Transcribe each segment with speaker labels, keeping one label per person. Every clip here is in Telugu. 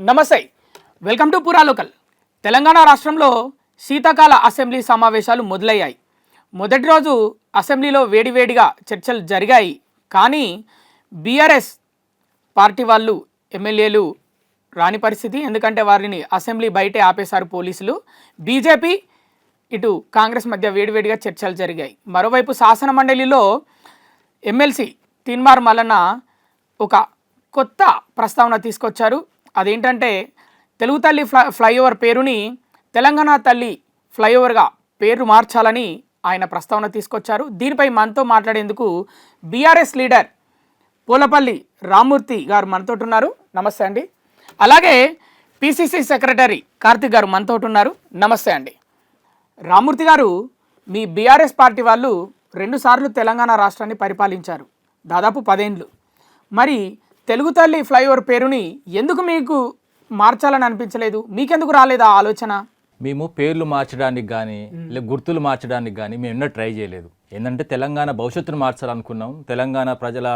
Speaker 1: నమస్తే, వెల్కమ్ టు పురా లోకల్. తెలంగాణ రాష్ట్రంలో శీతాకాల అసెంబ్లీ సమావేశాలు మొదలయ్యాయి. మొదటి రోజు అసెంబ్లీలో వేడివేడిగా చర్చలు జరిగాయి. కానీ బీఆర్ఎస్ పార్టీ వాళ్ళు ఎమ్మెల్యేలు రాని పరిస్థితి, ఎందుకంటే వారిని అసెంబ్లీ బయటే ఆపేశారు పోలీసులు. బీజేపీ ఇటు కాంగ్రెస్ మధ్య వేడివేడిగా చర్చలు జరిగాయి. మరోవైపు శాసన మండలిలో ఎమ్మెల్సీ తీన్మార్ మల్లన్న ఒక కొత్త ప్రస్తావన తీసుకొచ్చారు. అదేంటంటే తెలుగు తల్లి ఫ్లైఓవర్ పేరుని తెలంగాణ తల్లి ఫ్లైఓవర్గా పేరు మార్చాలని ఆయన ప్రస్తావన తీసుకొచ్చారు. దీనిపై మనతో మాట్లాడేందుకు బీఆర్ఎస్ లీడర్ పోలపల్లి రామ్మూర్తి గారు మనతో ఉన్నారు. నమస్తే అండి. అలాగే పిసిసి సెక్రటరీ కార్తిక్ గారు మనతో ఉన్నారు. నమస్తే అండి. రామ్మూర్తి గారు, మీ బీఆర్ఎస్ పార్టీ వాళ్ళు 2 సార్లు తెలంగాణ రాష్ట్రాన్ని పరిపాలించారు, దాదాపు 10 ఏళ్ళు. మరి తెలుగు తల్లి ఫ్లైఓవర్ పేరుని ఎందుకు మీకు మార్చాలని అనిపించలేదు? మీకెందుకు రాలేదు ఆ ఆలోచన?
Speaker 2: మేము పేర్లు మార్చడానికి కానీ లేదా గుర్తులు మార్చడానికి కానీ మేము ఎన్నో ట్రై చేయలేదు. ఏంటంటే తెలంగాణ భవిష్యత్తును మార్చాలనుకున్నాం. తెలంగాణ ప్రజల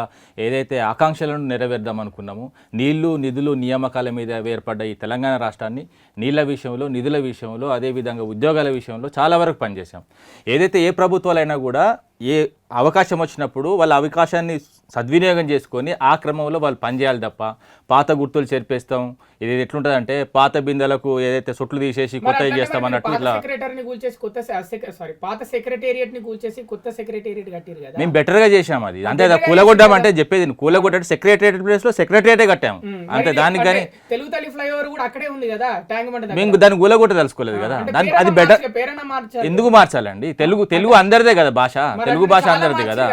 Speaker 2: ఏదైతే ఆకాంక్షలను నెరవేర్దాం అనుకున్నాము. నీళ్లు, నిధులు, నియామకాల మీద ఏర్పడ్డ ఈ తెలంగాణ రాష్ట్రాన్ని నీళ్ల విషయంలో, నిధుల విషయంలో, అదేవిధంగా ఉద్యోగాల విషయంలో చాలా వరకు పనిచేసాం. ఏదైతే ఏ ప్రభుత్వాలైనా కూడా ఏ అవకాశం వచ్చినప్పుడు వాళ్ళ అవకాశాన్ని సద్వినియోగం చేసుకొని ఆ క్రమంలో వాళ్ళు పనిచేయాలి తప్ప పాత గుర్తులు చేర్పేస్తాం, ఇది ఎట్లుంటుందంటే పాత బిందెలకు ఏదైతే సుట్లు తీసేసి కొత్తవి చేస్తాం అన్నట్టు ఇట్లా మేము బెటర్గా చేసాం. అది అంతే, కూలగొడ్డాం అంటే చెప్పేది కూలగొట్టే సెక్రటేరియట్ ప్లేస్ లో సెక్రటేరియటే కట్టాము అంతే. దానికి కానీ మేము దాన్ని కూలగొట్ట తెలుసుకోలేదు కదా. అది బెటర్ ఎందుకు మార్చాలండి? తెలుగు అందరిదే కదా భాష, తెలుగు భాష అందరిది కదా.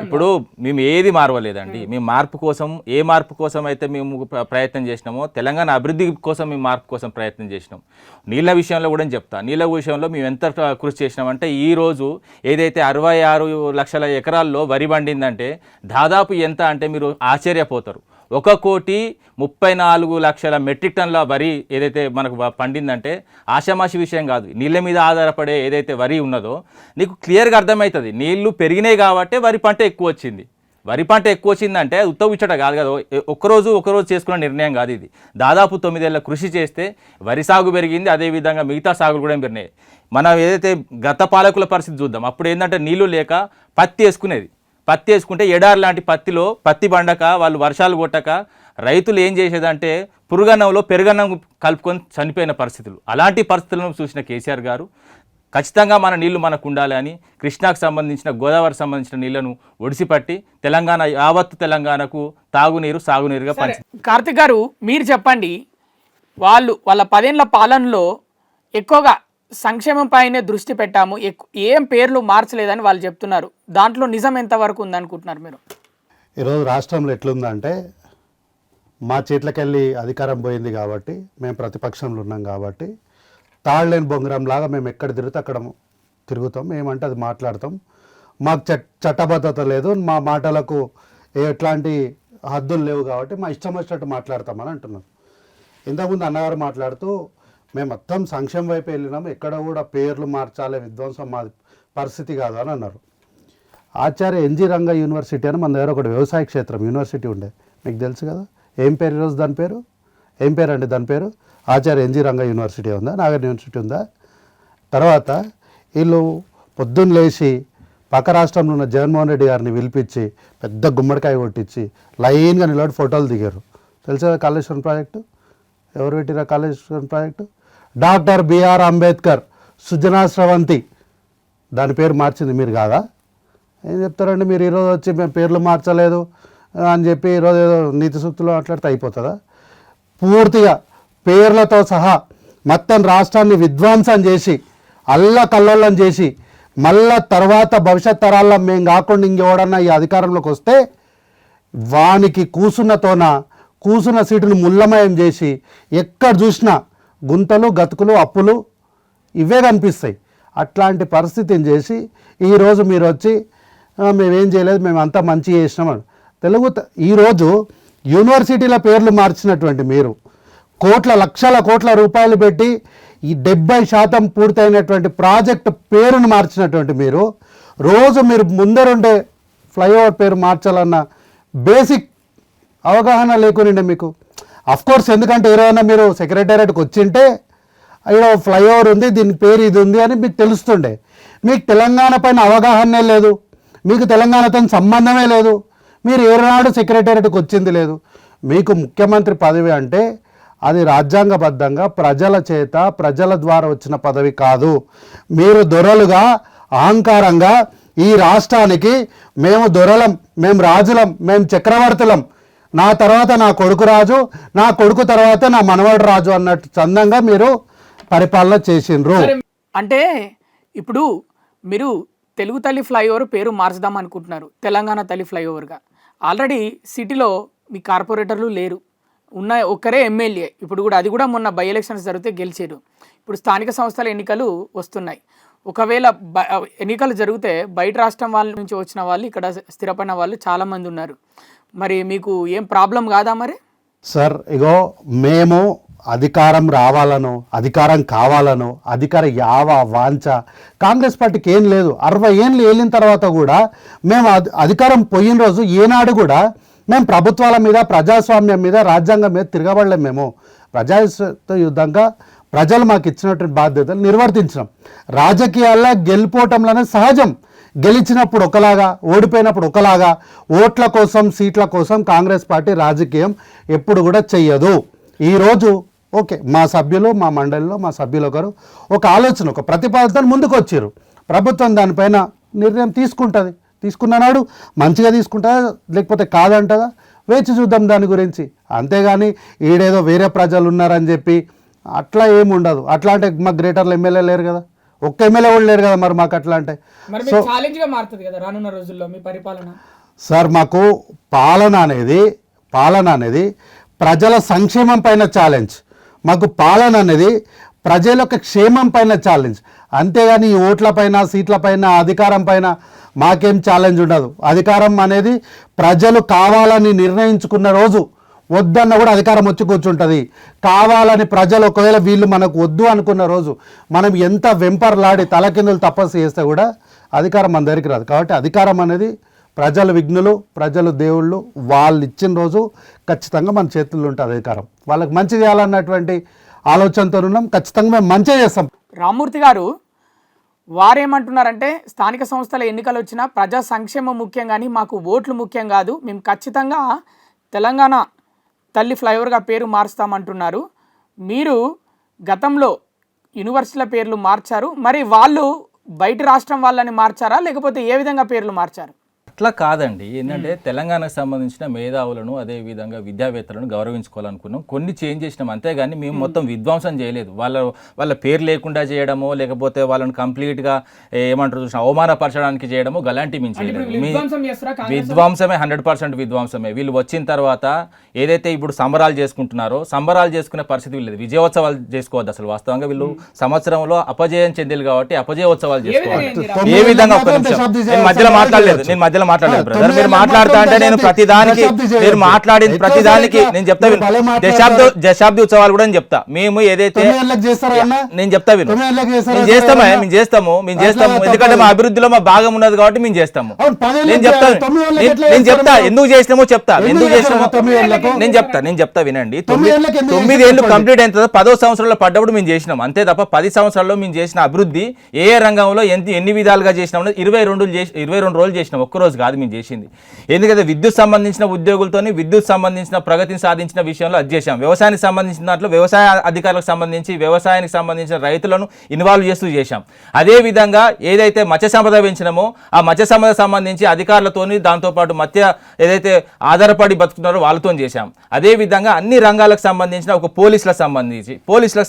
Speaker 2: ఇప్పుడు మేము ఏది మార్వలేదండి. మేము మార్పు కోసం, ఏ మార్పు కోసం అయితే మేము ప్రయత్నం చేసినామో, తెలంగాణ అభివృద్ధి కోసం మేము మార్పు కోసం ప్రయత్నం చేసినాం. నీళ్ళ విషయంలో కూడా చెప్తా. నీళ్ళ విషయంలో మేము ఎంత కృషి చేసినామంటే ఈ రోజు ఏదైతే 66 లక్షల ఎకరాల్లో వరి పండిందంటే దాదాపు ఎంత అంటే మీరు ఆశ్చర్యపోతారు. 1,34,00,000 మెట్రిక్ టన్ల వరి ఏదైతే మనకు పండిందంటే ఆషామాషి విషయం కాదు. నీళ్ళ మీద ఆధారపడే ఏదైతే వరి ఉన్నదో నీకు క్లియర్గా అర్థమవుతుంది. నీళ్లు పెరిగినాయి కాబట్టి వరి పంట ఎక్కువ వచ్చింది. వరి పంట ఎక్కువ వచ్చిందంటే ఉత్తవిచ్చట కాదు కదా, ఒకరోజు చేసుకున్న నిర్ణయం కాదు ఇది. దాదాపు 9 ఏళ్ళ కృషి చేస్తే వరి సాగు పెరిగింది, అదేవిధంగా మిగతా సాగులు కూడా పెరిగినాయి. మనం ఏదైతే గత పాలకుల పరిస్థితి చూద్దాం. అప్పుడు ఏంటంటే నీళ్లు లేక పత్తి వేసుకుంటే ఎడారి లాంటి పత్తిలో పత్తి పండక వాళ్ళు వర్షాలు కొట్టక రైతులు ఏం చేసేదంటే పురుగన్నంలో పెరుగన్నం కలుపుకొని చనిపోయిన పరిస్థితులు. అలాంటి పరిస్థితులను చూసిన కేసీఆర్ గారు ఖచ్చితంగా మన నీళ్లు మనకు ఉండాలి అని కృష్ణాకు సంబంధించిన, గోదావరికి సంబంధించిన నీళ్లను ఒడిసిపట్టి తెలంగాణ యావత్తు తెలంగాణకు తాగునీరు, సాగునీరుగా పంచి.
Speaker 1: కార్తిక్ గారు, మీరు చెప్పండి, వాళ్ళ 10 ఏళ్ల పాలనలో ఎక్కువగా సంక్షేమం పైనే దృష్టి పెట్టాము, ఏం పేర్లు మార్చలేదని వాళ్ళు చెప్తున్నారు. దాంట్లో నిజం ఎంతవరకు ఉందనుకుంటున్నారు మీరు?
Speaker 3: ఈరోజు రాష్ట్రంలో ఎట్లుందంటే మా చేట్లకెళ్ళి అధికారం పోయింది కాబట్టి, మేము ప్రతిపక్షంలో ఉన్నాం కాబట్టి తాళ్ళలేని బొంగరం లాగా మేము ఎక్కడ తిరిగితే అక్కడ తిరుగుతాం, ఏమంటే అది మాట్లాడతాం. మాకు చట్టబద్ధత లేదు, మా మాటలకు ఎట్లాంటి హద్దులు లేవు కాబట్టి మా ఇష్టం వచ్చినట్టు మాట్లాడతామని అంటున్నాం. ఇంతకుముందు అన్నగారు మాట్లాడుతూ మేము మొత్తం సంక్షేమం వైపు వెళ్ళినాము, ఎక్కడ కూడా పేర్లు మార్చాలి, విధ్వంసం మా పరిస్థితి కాదు అని అన్నారు. ఆచార్య ఎన్జి రంగా యూనివర్సిటీ అని మన దగ్గర ఒకటి వ్యవసాయ క్షేత్రం యూనివర్సిటీ ఉండే, మీకు తెలుసు కదా. ఏం పేరు ఈరోజు దాని పేరు? ఏం పేరు అండి దాని పేరు? ఆచార్య ఎన్జి రంగా యూనివర్సిటీ ఉందా, నాగర్ యూనివర్సిటీ ఉందా? తర్వాత వీళ్ళు పొద్దున్న లేచి పక్క రాష్ట్రంలో ఉన్న జగన్మోహన్ రెడ్డి గారిని పిలిపించి పెద్ద గుమ్మడికాయ కొట్టించి లైన్గా నిలబడి ఫోటోలు దిగారు. తెలుసా కాళేశ్వరం ప్రాజెక్టు? ఎవరు పెట్టిన Kaleshwaram project? Doctor BR Ambedkar Sujana Sravanthi, దాని పేరు మార్చింది మీరు కాదా? ఏం చెప్తారండి మీరు? ఈరోజు వచ్చి మేము పేర్లు మార్చలేదు అని చెప్పి ఈరోజు ఏదో నీతి సూక్తులు మాట్లాడితే అయిపోతుందా? పూర్తిగా పేర్లతో సహా మొత్తం రాష్ట్రాన్ని విధ్వంసం చేసి అల్లకల్లోలం చేసి మళ్ళా తర్వాత భవిష్యత్ తరాల్లో మేము కాకుండా ఇంకెవడన్నా ఈ అధికారంలోకి వస్తే వానికి కూసున్న సీటును ముల్లమయం చేసి ఎక్కడ చూసినా గుంతలు, గతుకులు, అప్పులు ఇవే కనిపిస్తాయి. అట్లాంటి పరిస్థితిని చేసి ఈరోజు మీరు వచ్చి మేమేం చేయలేదు, మేము అంతా మంచి చేసినామని ఈరోజు యూనివర్సిటీల పేర్లు మార్చినటువంటి మీరు లక్షల కోట్ల రూపాయలు పెట్టి ఈ 70% పూర్తయినటువంటి ప్రాజెక్టు పేరును మార్చినటువంటి మీరు మీరు ముందరుండే ఫ్లైఓవర్ పేరు మార్చాలన్న బేసిక్ అవగాహన లేకునిండే మీకు. కోర్స్ ఎందుకంటే ఏమైనా మీరు సెక్రటేరియట్కి వచ్చింటే ఇక్కడ ఫ్లైఓవర్ ఉంది, దీని పేరు ఇది ఉంది అని మీకు తెలుస్తుండే. మీకు తెలంగాణ పైన అవగాహనే లేదు, మీకు తెలంగాణతో సంబంధమే లేదు, మీరు ఏనాడు సెక్రటేరియట్కి వచ్చింది లేదు. మీకు ముఖ్యమంత్రి పదవి అంటే అది రాజ్యాంగబద్ధంగా ప్రజల చేత ప్రజల ద్వారా వచ్చిన పదవి కాదు. మీరు దొరలుగా అహంకారంగా ఈ రాష్ట్రానికి మేము దొరలం, మేము రాజులం, మేము చక్రవర్తులం, నా తర్వాత నా కొడుకు రాజు, నా కొడుకు తర్వాత నా మనవడు రాజు అన్నట్టు చందంగా మీరు పరిపాలన చేసిండ్రు.
Speaker 1: అంటే ఇప్పుడు మీరు తెలుగు తల్లి ఫ్లైఓవర్ పేరు మార్చుదాం అనుకుంటున్నారు తెలంగాణ తల్లి ఫ్లైఓవర్గా. ఆల్రెడీ సిటీలో మీ కార్పొరేటర్లు లేరు, ఉన్న ఒక్కరే ఎమ్మెల్యే. ఇప్పుడు కూడా అది కూడా మొన్న బై ఎలక్షన్స్ జరిగితే గెలిచారు. ఇప్పుడు స్థానిక సంస్థల ఎన్నికలు వస్తున్నాయి. ఒకవేళ ఎన్నికలు జరిగితే బయట రాష్ట్రం వాళ్ళ నుంచి వచ్చిన వాళ్ళు ఇక్కడ స్థిరపడిన వాళ్ళు చాలామంది ఉన్నారు. మరి మీకు ఏం ప్రాబ్లం కాదా మరి?
Speaker 3: సార్ ఇగో మేము అధికారం రావాలను, అధికారం కావాలను, అధికార యావ వాంఛ కాంగ్రెస్ పార్టీకి ఏం లేదు. 60 ఏళ్ళు వెళ్ళిన తర్వాత కూడా మేము అధికారం పోయిన రోజు ఏనాడు కూడా మేము ప్రభుత్వాల మీద, ప్రజాస్వామ్యం మీద, రాజ్యాంగం మీద తిరగబడలేము. మేము ప్రజాయుద్ధంగా ప్రజలు మాకు ఇచ్చినటువంటి బాధ్యతలు నిర్వర్తించినాం. రాజకీయాల్లో గెలిపోవటంలోనే సహజం. గెలిచినప్పుడు ఒకలాగా, ఓడిపోయినప్పుడు ఒకలాగా. ఓట్ల కోసం, సీట్ల కోసం కాంగ్రెస్ పార్టీ రాజకీయం ఎప్పుడు కూడా చెయ్యదు. ఈరోజు ఓకే, మా సభ్యులు, మా మండలిలో మా సభ్యులు ఒకరు ఒక ఆలోచన, ఒక ప్రతిపాదన ముందుకు వచ్చారు. ప్రభుత్వం దానిపైన నిర్ణయం తీసుకుంటుంది. తీసుకున్ననాడు మంచిగా తీసుకుంటుందా లేకపోతే కాదంటదా వేచి చూద్దాం దాని గురించి. అంతేగాని ఈడేదో వేరే ప్రజలు ఉన్నారని చెప్పి అట్లా ఏమి ఉండదు. అట్లా అంటే మాకు గ్రేటర్లో ఎమ్మెల్యే లేరు కదా, ఒక్క ఎమ్మెల్యే కూడా లేరు కదా, మరి మాకు అట్లా అంటే
Speaker 1: సో ఛాలెంజ్గా మారుతుంది కదా రానున్న రోజుల్లో మీ పరిపాలన.
Speaker 3: సార్ మాకు పాలన అనేది ప్రజల సంక్షేమం పైన ఛాలెంజ్. మాకు పాలన అనేది ప్రజల యొక్క క్షేమం పైన ఛాలెంజ్. అంతేగాని ఈ ఓట్ల పైన, సీట్ల పైన, అధికారం పైన మాకేం ఛాలెంజ్ ఉండదు. అధికారం అనేది ప్రజలు కావాలని నిర్ణయించుకున్న రోజు వద్దన్న కూడా అధికారం వచ్చి కూర్చుంటుంది. కావాలని ప్రజలు ఒకవేళ వీళ్ళు మనకు వద్దు అనుకున్న రోజు మనం ఎంత వెంపర్లాడి తలకిందులు తపస్సు చేస్తే కూడా అధికారం మన దగ్గరికి రాదు. కాబట్టి అధికారం అనేది ప్రజలు విఘ్నులు, ప్రజలు దేవుళ్ళు, వాళ్ళు ఇచ్చిన రోజు ఖచ్చితంగా మన చేతుల్లో ఉంటుంది అధికారం. వాళ్ళకి మంచి చేయాలన్నటువంటి ఆలోచనతో ఉన్నాం. ఖచ్చితంగా మేము మంచిగా చేస్తాం.
Speaker 1: రామ్మూర్తి గారు వారేమంటున్నారంటే స్థానిక సంస్థల ఎన్నికలు వచ్చినా ప్రజా సంక్షేమం ముఖ్యం కానీ మాకు ఓట్లు ముఖ్యం కాదు, మేము ఖచ్చితంగా తెలంగాణ తల్లి ఫ్లైఓవర్గా పేరు మారుస్తామంటున్నారు. మీరు గతంలో యూనివర్సిటీల పేర్లు మార్చారు, మరి వాళ్ళు బయట రాష్ట్రం వాళ్ళని మార్చారా లేకపోతే ఏ విధంగా పేర్లు మార్చారు?
Speaker 2: అట్లా కాదండి. ఏంటంటే తెలంగాణకు సంబంధించిన మేధావులను అదేవిధంగా విద్యావేత్తలను గౌరవించుకోవాలనుకున్నాం, కొన్ని చేంజ్ చేసినాం. అంతేగాని మేము మొత్తం విధ్వంసం చేయలేదు. వాళ్ళ పేరు లేకుండా చేయడమో లేకపోతే వాళ్ళని కంప్లీట్గా ఏమంటారు చూసిన అవమానపరచడానికి చేయడమో గలాంటి మేము చేయలేదు. విధ్వంసమే, 100% విధ్వంసమే. వీళ్ళు వచ్చిన తర్వాత ఏదైతే ఇప్పుడు సంబరాలు చేసుకుంటున్నారో సంబరాలు చేసుకునే పరిస్థితి లేదు. విజయోత్సవాలు చేసుకోవద్దు అసలు. వాస్తవంగా వీళ్ళు సంవత్సరంలో అపజయం చెందిలు కాబట్టి అపజయోత్సవాలు చేసుకోవాలి. ఏ విధంగా ఒక్క నిమిషం, నేను మధ్యలో మాట్లాడలేదు బ్రదర్. మీరు మాట్లాడుతా అంటే నేను ప్రతిదానికి, మీరు మాట్లాడిన ప్రతిదానికి నేను చెప్తా విను. దశాబ్ది ఉత్సవాలు కూడా నేను చెప్తా. మేము ఏదైతే నేను చెప్తా విను, మేము చేస్తాము. ఎందుకంటే మా అభివృద్ధిలో మా భాగం ఉన్నది కాబట్టి మేము చేస్తాము. నేను చెప్తా ఎందుకు చేసినామో చెప్తా, ఎందుకు చేసినామో నేను చెప్తా వినండి. 9 ఏళ్ళు కంప్లీట్ అయిన తర్వాత 10వ సంవత్సరంలో పడ్డప్పుడు మేము చేసినాం. అంతే తప్ప 10 సంవత్సరాల్లో మేము చేసిన అభివృద్ధి ఏ రంగంలో ఎన్ని విధాలుగా చేసినాం 22 రోజులు చేసినాం. ఒక్కరోజు కాదు మేము చేసింది. ఎందుకంటే విద్యుత్ సంబంధించిన ఉద్యోగులతోని విద్యుత్ సంబంధించిన ప్రగతిని సాధించిన విషయంలో అది చేశాం. వ్యవసాయానికి సంబంధించిన దాంట్లో వ్యవసాయ అధికారులకు సంబంధించి వ్యవసాయానికి సంబంధించిన రైతులను ఇన్వాల్వ్ చేస్తూ చేశాం. అదేవిధంగా ఏదైతే మత్స్య సంపద పెంచినామో ఆ మత్స్య సంపద సంబంధించి అధికారులతోని దాంతోపాటు ఏదైతే ఆధారపడి బతుకుతున్నారో వాళ్ళతో చేశాం. అదేవిధంగా అన్ని రంగాలకు సంబంధించిన ఒక పోలీసులకు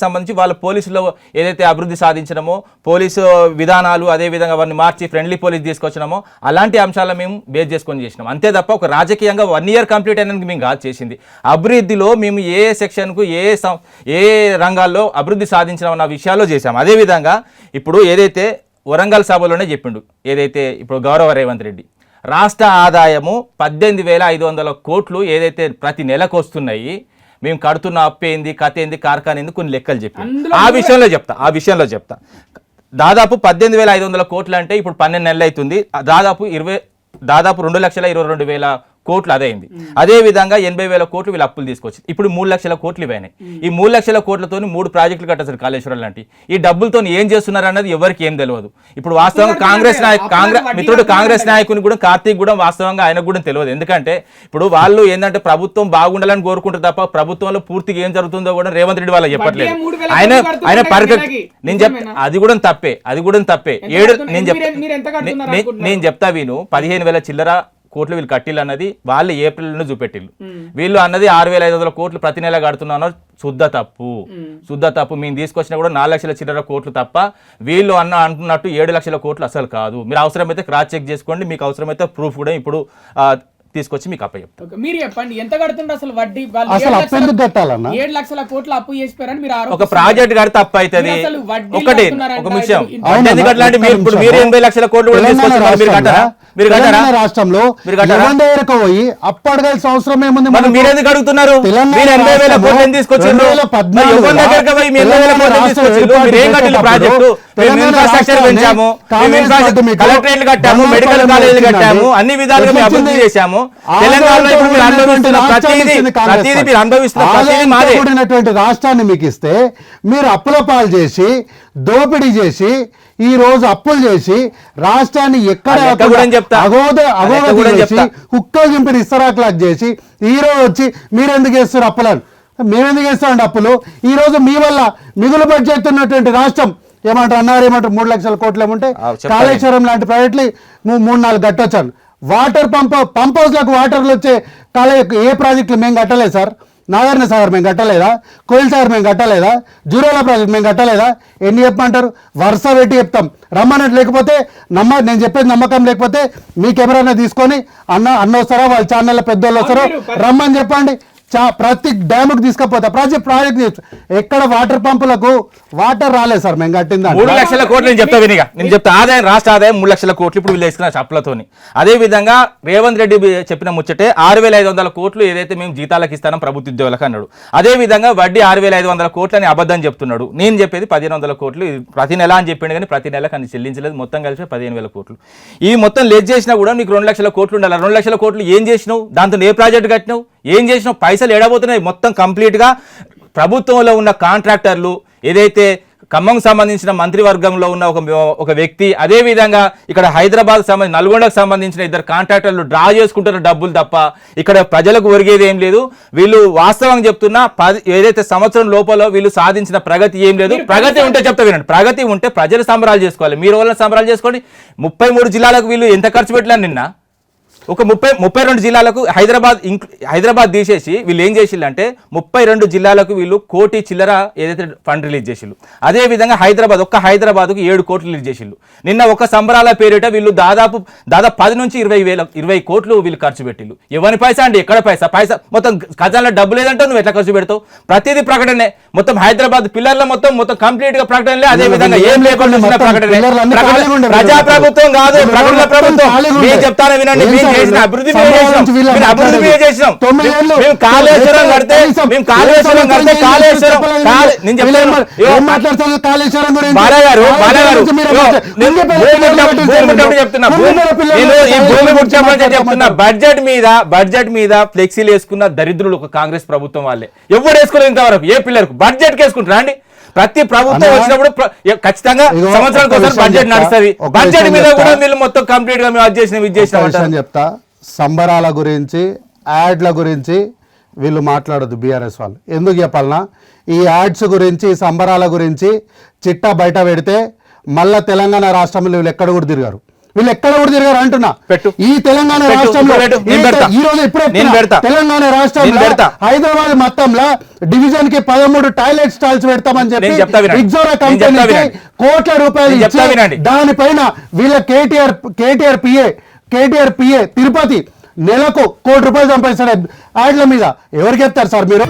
Speaker 2: సంబంధించి వాళ్ళ పోలీసులో ఏదైతే అభివృద్ధి సాధించినామో పోలీసు విధానాలు అదేవిధంగా వారిని మార్చి ఫ్రెండ్లీ పోలీస్ తీసుకొచ్చినామో అలాంటి అంశాలను మేము బేస్ చేసుకొని చేసినాం. అంతే తప్ప ఒక రాజకీయంగా 1 ఇయర్ కంప్లీట్ అయినందుకు మేము కాదు చేసింది. అభివృద్ధిలో మేము ఏ సెక్షన్కు ఏ రంగాల్లో అభివృద్ధి సాధించినామన్న విషయాల్లో చేశాం. అదేవిధంగా ఇప్పుడు ఏదైతే వరంగల్ సభలోనే చెప్పిండు, ఏదైతే ఇప్పుడు గౌరవ రేవంత్ రెడ్డి రాష్ట్ర ఆదాయము 18,500 కోట్లు ఏదైతే ప్రతి నెలకు వస్తున్నాయి, మేము కడుతున్న అప్పు ఏంది, కథ ఏంది, కార్ఖాన ఏంది, కొన్ని లెక్కలు చెప్పి ఆ విషయంలో చెప్తా. దాదాపు 18,500 కోట్లు అంటే ఇప్పుడు 12 నెలలు అవుతుంది. దాదాపు 2,22,000 కోట్లు అదైంది. అదే విధంగా 80,000 కోట్లు వీళ్ళు అప్పులు తీసుకొచ్చి ఇప్పుడు 3 లక్షల కోట్లు ఇవైనాయి. ఈ 3 లక్షల కోట్లతో 3 ప్రాజెక్టులు కట్టారు కాళేశ్వరం లాంటి. ఈ డబ్బులతో ఏం చేస్తున్నారు అన్నది ఎవరికి ఏం తెలియదు. ఇప్పుడు వాస్తవంగా కాంగ్రెస్ నాయకుని కూడా కార్తీక్ కూడా వాస్తవంగా ఆయనకు కూడా తెలియదు. ఎందుకంటే ఇప్పుడు వాళ్ళు ఏంటంటే ప్రభుత్వం బాగుండాలని కోరుకుంటారు తప్ప ప్రభుత్వంలో పూర్తిగా ఏం జరుగుతుందో కూడా రేవంత్ రెడ్డి వాళ్ళకి చెప్పట్లేదు. ఆయన పర్ఫెక్ట్ నేను చెప్తా అది కూడా తప్పే. నేను చెప్తా వీను 15,000 చిల్లర కోట్లు వీళ్ళు కట్టిల్లు అన్నది వాళ్ళు ఏప్రిల్ చూపెట్టిల్లు. వీళ్ళు అన్నది 6,500 కోట్లు ప్రతి నెల కడుతున్నారు. శుద్ధ తప్పు. మేము తీసుకొచ్చినా కూడా 4 లక్షల చిల్లర కోట్లు తప్ప వీళ్ళు అంటున్నట్టు 7 లక్షల కోట్లు అసలు కాదు. మీరు అవసరమైతే క్రాస్ చెక్ చేసుకోండి. మీకు అవసరమైతే ప్రూఫ్ కూడా ఇప్పుడు తీసుకొచ్చి మీకు అప్పచెప్తాం.
Speaker 1: మీరు చెప్పండి ఎంత కడుతుండ్రు అసలు వడ్డీ?
Speaker 3: అసలు అప్పు ఎందుకు కట్టాలన్నా?
Speaker 1: 7 లక్షల కోట్లు అప్పు చేసిపోయారని మీరు
Speaker 2: ఒక ప్రాజెక్ట్ కడితే తప్పు అవుతుంది. ఒకటి ఒక విషయం ఎందుకంటే మీరు 80 లక్షల కోట్లు కూడా తీసుకొచ్చారు. మీరు కట్టారా?
Speaker 3: రాష్ట్రంలో పోయి అప్పు అడగాల్సిన అవసరం ఏముంది?
Speaker 2: మీరు ఎందుకు అడుగుతున్నారు? మీరు 80,000 కోట్లు తీసుకొచ్చారు. కలెక్టరేట్లు కట్టాము, మెడికల్ కాలేజీలు కట్టాము, అన్ని విధాలుగా మేము అభివృద్ధి చేశాము. తెలంగాణలో
Speaker 3: రాష్ట్రాన్ని మీకు ఇస్తే మీరు అప్పుల పాలు చేసి దోపిడీ చేసి ఈ రోజు అప్పులు చేసి రాష్ట్రాన్ని ఎక్కడ కుక్కలు చింపిన ఇస్తరాకులకు చేసి ఈ రోజు వచ్చి మీరెందుకు చేస్తారు అప్పులను? మేమెందుకు చేస్తామండి అప్పులు? ఈ రోజు మీ వల్ల మిగులు బడ్జెట్ ఉన్నటువంటి రాష్ట్రం ఏమంటారు 3 లక్షల కోట్లు ఏమంటే కాళేశ్వరం లాంటి ప్రాజెక్టులు 3-4 కట్టొచ్చాను. వాటర్ పంప్ హౌస్లకు వాటర్లు వచ్చే ఏ ప్రాజెక్టులు మేము కట్టలేదు సార్. నాగార్జున సాగర్ మేము కట్టలేదా? కోయిల్ సాగర్ మేము కట్టలేదా? జూరాల ప్రాజెక్ట్ మేము కట్టలేదా? ఎన్ని చెప్పమంటారు? వరుస పెట్టి చెప్తాం. రమ్మన్నట్టు లేకపోతే నేను చెప్పేది నమ్మకం లేకపోతే మీకు ఎవరైనా తీసుకొని అన్న వస్తారా, వాళ్ళ ఛానళ్ళ పెద్దోళ్ళు వస్తారో రమ్మని చెప్పండి. ప్రతి డ్యాముకు తీసుకపోతా ప్రాజెక్ట్ ఎక్కడ వాటర్ పంపులకు వాటర్ రాలేదు సార్ మేము కట్టిందా
Speaker 2: 3 లక్షల కోట్లు. నేను చెప్తా ఆదాయం రాష్ట్ర ఆదాయం 3 లక్షల కోట్లు ఇప్పుడు వీళ్ళు వేసుకున్న చప్పలతోని. అదే విధంగా రేవంత్ రెడ్డి చెప్పిన ముచ్చటే 6,500 కోట్లు ఏదైతే మేము జీతాలకు ఇస్తానో ప్రభుత్వ ఉద్యోగులకు అన్నాడు. అదే విధంగా వడ్డీ 6,500 కోట్లు అని అబద్ధం చెప్తున్నాడు. నేను చెప్పేది 1,500 కోట్లు ప్రతి నెల అని చెప్పిండు కానీ ప్రతి నెల కానీ చెల్లించలేదు. మొత్తం కలిసి 15,000 కోట్లు. ఈ మొత్తం లెస్ చేసినా కూడా నీకు 2 లక్షల కోట్లు ఉండాలి. 2 లక్షల కోట్లు ఏం చేసినావు? దాంతో ఏ ప్రాజెక్ట్ కట్టినావు? ఏం చేసినావు? పైసలు ఎడబోతున్నాయి మొత్తం కంప్లీట్గా. ప్రభుత్వంలో ఉన్న కాంట్రాక్టర్లు ఏదైతే ఖమ్మం సంబంధించిన మంత్రివర్గంలో ఉన్న ఒక వ్యక్తి, అదే విధంగా ఇక్కడ హైదరాబాద్ నల్గొండకు సంబంధించిన 2 కాంట్రాక్టర్లు డ్రా చేసుకుంటున్న డబ్బులు తప్ప ఇక్కడ ప్రజలకు ఒరిగేది ఏం లేదు. వీళ్ళు వాస్తవంగా చెప్తున్నా ఏదైతే సంవత్సరం లోపల వీళ్ళు సాధించిన ప్రగతి ఏం లేదు. ప్రగతి ఉంటే చెప్తా వినండి. ప్రగతి ఉంటే ప్రజలు సంబరాలు చేసుకోవాలి. మీరు వాళ్ళని సంబరాలు చేసుకోండి. 33 జిల్లాలకు వీళ్ళు ఎంత ఖర్చు పెట్టలేరు నిన్న? ఒక 32 జిల్లాలకు హైదరాబాద్ తీసేసి వీళ్ళు ఏం చేసిల్లంటే 32 జిల్లాలకు వీళ్ళు 1 కోటి చిల్లర ఏదైతే ఫండ్ రిలీజ్ చేసిల్లు. అదే విధంగా హైదరాబాద్కు 7 కోట్లు రిలీజ్ చేసిల్లు. నిన్న ఒక సంబరాల పేరిట వీళ్ళు దాదాపు 10 నుంచి 20 కోట్లు వీళ్ళు ఖర్చు పెట్టిల్లు. ఎవరి పైసా అండి? ఎక్కడ పైసా మొత్తం ఖజానాలో డబ్బు లేదంటే నువ్వు ఎట్లా ఖర్చు పెడతావు? ప్రతిదీ ప్రకటనే. మొత్తం హైదరాబాద్ పిల్లర్ల మొత్తం కంప్లీట్ గా ప్రకటనలే. అదే విధంగా ఏం లేకుండా ప్రకటనే. ప్రజాప్రభుత్వం కాదు, ప్రకటన ప్రభుత్వం. నేను చెప్తాను వినండి. అభివృద్ధి చేసినాం. కాళేశ్వరం కడితే చెప్తున్నా బడ్జెట్ మీద ఫ్లెక్సీలు వేసుకున్న దరిద్రులు ఒక కాంగ్రెస్ ప్రభుత్వం వాళ్ళే. ఎవరు వేసుకోలేదు ఇంతవరకు. ఏ పిల్లలకు బడ్జెట్ వేసుకుంటారా అండి? ప్రతి ప్రభుత్వం వచ్చినప్పుడు ఖచ్చితంగా సంవత్సరానికి ఒకసారి బడ్జెట్ నడుస్తుంది. బడ్జెట్ మీద కూడా వీళ్ళు మొత్తం కంప్లీట్ గా మేము అది చేసిన
Speaker 3: చెప్తా. సంబరాల గురించి యాడ్ల గురించి వీళ్ళు మాట్లాడదు బీఆర్ఎస్ వాళ్ళు. ఎందుకు చెప్పాలన్నా? ఈ యాడ్స్ గురించి సంబరాల గురించి చిట్టా బయట పెడితే మళ్ళా తెలంగాణ రాష్ట్రంలో వీళ్ళు ఎక్కడ కూడా తిరిగారు అంటున్నా. ఈ తెలంగాణ రాష్ట్రంలో ఈ రోజు తెలంగాణ రాష్ట్రంలో హైదరాబాద్ మొత్తంలో డివిజన్ కి 13 టాయిలెట్ స్టాల్స్ పెడతామని చెప్పి ఇగ్జోరా కంపెనీకి కోట్ల రూపాయలు ఇచ్చి దానిపైన వీళ్ళ కేటీఆర్ పిఏ తిరుపతి నెలకు 1 కోటి రూపాయలు సంపాదిస్తాడు యాడ్ల మీద. ఎవరికి చెప్తారు సార్ మీరు?